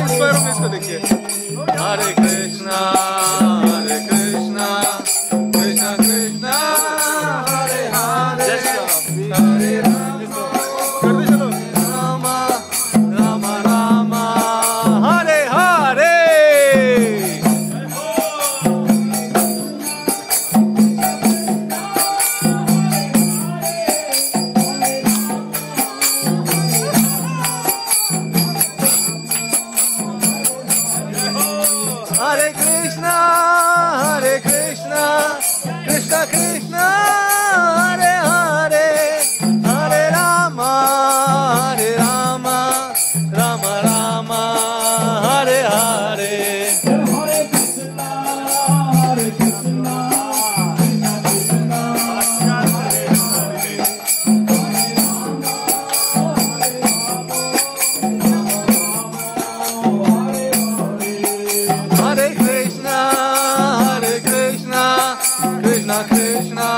Inspire होंगे इसको देख के। हरे कृष्णा कृष्णा कृष्णा हरे हरे हरे राम करते चलो Ram Ram Ram Hare Hare. Hare Krishna, Krishna Krishna,